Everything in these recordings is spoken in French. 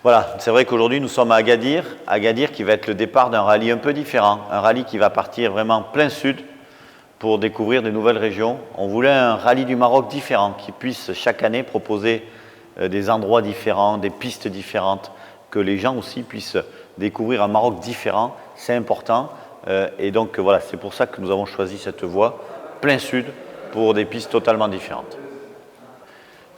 Voilà, c'est vrai qu'aujourd'hui nous sommes à Agadir qui va être le départ d'un rallye un peu différent, un rallye qui va partir vraiment plein sud pour découvrir de nouvelles régions. On voulait un rallye du Maroc différent qui puisse chaque année proposer des endroits différents, des pistes différentes, que les gens aussi puissent découvrir un Maroc différent, c'est important. Et donc voilà, c'est pour ça que nous avons choisi cette voie plein sud pour des pistes totalement différentes.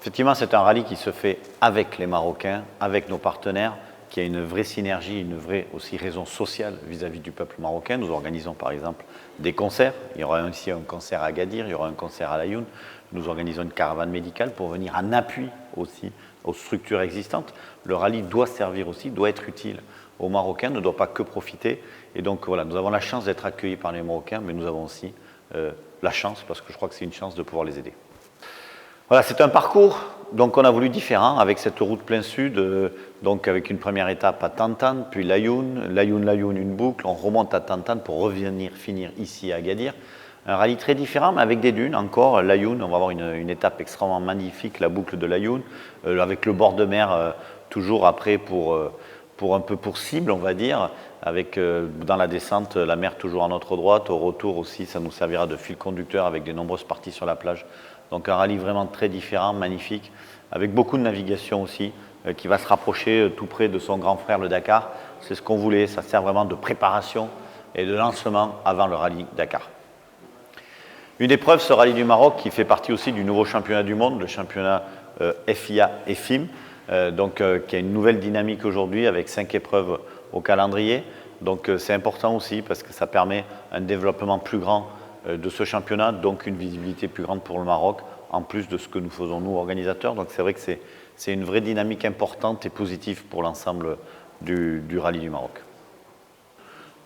Effectivement, c'est un rallye qui se fait avec les Marocains, avec nos partenaires, qui a une vraie synergie, une vraie aussi raison sociale vis-à-vis du peuple marocain. Nous organisons par exemple des concerts. Il y aura aussi un concert à Agadir, il y aura un concert à Laayoune. Nous organisons une caravane médicale pour venir en appui aussi aux structures existantes. Le rallye doit servir aussi, doit être utile aux Marocains, ne doit pas que profiter. Et donc voilà, nous avons la chance d'être accueillis par les Marocains, mais nous avons aussi la chance, parce que je crois que c'est une chance de pouvoir les aider. Voilà, c'est un parcours donc on a voulu différent avec cette route plein sud, donc avec une première étape à Tantan, puis Laayoune, une boucle, on remonte à Tantan pour revenir finir ici à Agadir. Un rallye très différent, mais avec des dunes encore. Laayoune, on va avoir une étape extrêmement magnifique, la boucle de Laayoune, avec le bord de mer toujours après pour un peu pour cible, on va dire, avec dans la descente la mer toujours à notre droite, au retour aussi ça nous servira de fil conducteur avec de nombreuses parties sur la plage. Donc un rallye vraiment très différent, magnifique, avec beaucoup de navigation aussi, qui va se rapprocher tout près de son grand frère le Dakar. C'est ce qu'on voulait, ça sert vraiment de préparation et de lancement avant le rallye Dakar. Une épreuve, ce rallye du Maroc, qui fait partie aussi du nouveau championnat du monde, le championnat FIA et FIM, qui a une nouvelle dynamique aujourd'hui avec 5 épreuves au calendrier. Donc c'est important aussi parce que ça permet un développement plus grand de ce championnat, donc une visibilité plus grande pour le Maroc, en plus de ce que nous faisons nous organisateurs. Donc c'est vrai que c'est une vraie dynamique importante et positive pour l'ensemble du rallye du Maroc.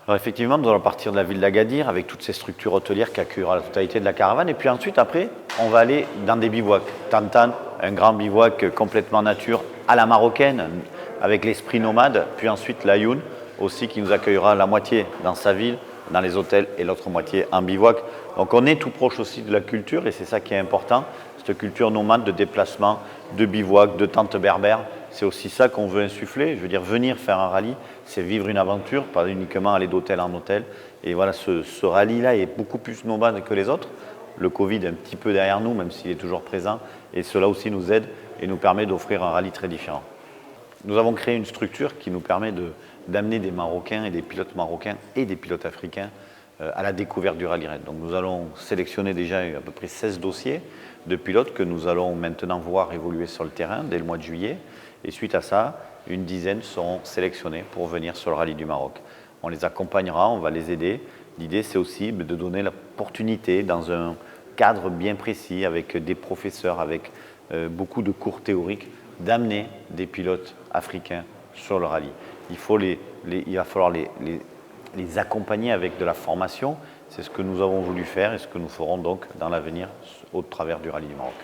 Alors effectivement, nous allons partir de la ville d'Agadir avec toutes ces structures hôtelières qui accueillera la totalité de la caravane. Et puis ensuite, après, on va aller dans des bivouacs. Tantan, un grand bivouac complètement nature à la marocaine, avec l'esprit nomade. Puis ensuite, Laayoune aussi qui nous accueillera la moitié dans sa ville, dans les hôtels, et l'autre moitié en bivouac. Donc on est tout proche aussi de la culture et c'est ça qui est important. Cette culture nomade de déplacement, de bivouac, de tentes berbères. C'est aussi ça qu'on veut insuffler. Je veux dire, venir faire un rallye, c'est vivre une aventure, pas uniquement aller d'hôtel en hôtel. Et voilà, ce rallye-là est beaucoup plus nomade que les autres. Le Covid est un petit peu derrière nous, même s'il est toujours présent. Et cela aussi nous aide et nous permet d'offrir un rallye très différent. Nous avons créé une structure qui nous permet d'amener des Marocains et des pilotes marocains et des pilotes africains à la découverte du rallye raid. Donc nous allons sélectionner déjà à peu près 16 dossiers de pilotes que nous allons maintenant voir évoluer sur le terrain dès le mois de juillet. Et suite à ça, une dizaine seront sélectionnés pour venir sur le rallye du Maroc. On les accompagnera, on va les aider. L'idée, c'est aussi de donner l'opportunité dans un cadre bien précis, avec des professeurs, avec beaucoup de cours théoriques, d'amener des pilotes africains sur le rallye. Il va falloir les accompagner avec de la formation. C'est ce que nous avons voulu faire et ce que nous ferons donc dans l'avenir au travers du rallye du Maroc.